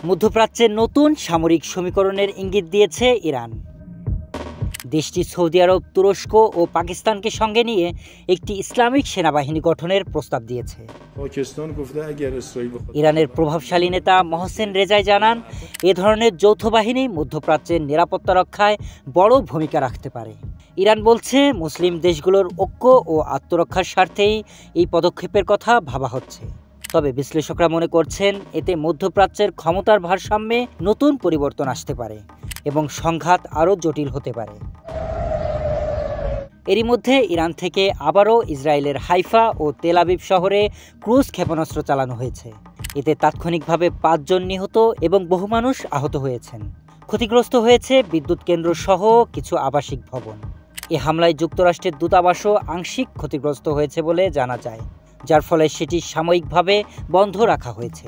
মধ্যপ্রাচ্যের নতুন সামরিক সমীকরণের ইঙ্গিত দিয়েছে ইরান। দেশটি সৌদি আরব, তুরস্ক ও পাকিস্তানকে সঙ্গে নিয়ে একটি ইসলামিক সেনাবাহিনী গঠনের প্রস্তাব দিয়েছে। ইরানের প্রভাবশালী নেতা মহসেন রেজাই জানান, এ ধরনের যৌথ বাহিনী মধ্যপ্রাচ্যের নিরাপত্তা রক্ষায় বড় ভূমিকা রাখতে পারে। ইরান বলছে, মুসলিম দেশগুলোর ঐক্য ও আত্মরক্ষার স্বার্থেই এই পদক্ষেপের কথা ভাবা হচ্ছে। তবে বিশ্লেষকরা মনে করছেন, এতে মধ্যপ্রাচ্যের ক্ষমতার ভারসাম্যে নতুন পরিবর্তন আসতে পারে এবং সংঘাত আরও জটিল হতে পারে। এরই মধ্যে ইরান থেকে আবারও ইসরায়েলের হাইফা ও তেল আবিব শহরে ক্রুজ ক্ষেপণাস্ত্র চালানো হয়েছে। এতে তাৎক্ষণিকভাবে 5 জন নিহত এবং বহু মানুষ আহত হয়েছেন। ক্ষতিগ্রস্ত হয়েছে বিদ্যুৎ কেন্দ্র সহ কিছু আবাসিক ভবন। এ হামলায় যুক্তরাষ্ট্রের দূতাবাসও আংশিক ক্ষতিগ্রস্ত হয়েছে বলে জানা যায়, যার ফলে সেটি সাময়িকভাবে বন্ধ রাখা হয়েছে।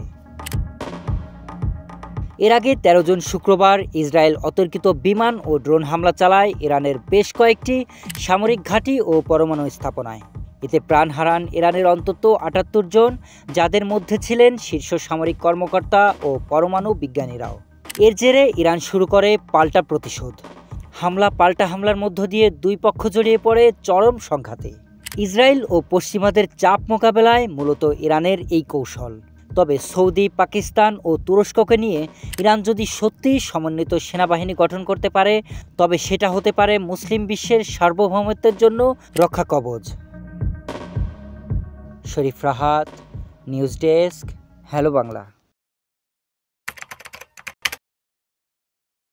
এর আগে 13 জুন শুক্রবার ইসরায়েল অতর্কিত বিমান ও ড্রোন হামলা চালায় ইরানের বেশ কয়েকটি সামরিক ঘাঁটি ও পরমাণু স্থাপনায়। এতে প্রাণ হারান ইরানের অন্তত 78 জন, যাদের মধ্যে ছিলেন শীর্ষ সামরিক কর্মকর্তা ও পরমাণু বিজ্ঞানীরাও। এর জেরে ইরান শুরু করে পাল্টা প্রতিশোধ। পাল্টা হামলার মধ্য দিয়ে দুই পক্ষ জড়িয়ে পড়ে চরম সংঘাতে। ইসরায়েল ও পশ্চিমাদের চাপ মোকাবেলায় মূলত ইরানের এই কৌশল। তবে সৌদি, পাকিস্তান ও তুরস্ককে নিয়ে ইরান যদি সত্যিই সমন্বিত সেনাবাহিনী গঠন করতে পারে, তবে সেটা হতে পারে মুসলিম বিশ্বের সার্বভৌমত্বের জন্য রক্ষা কবচ। Sharif Rahat, news desk, hello Bangla.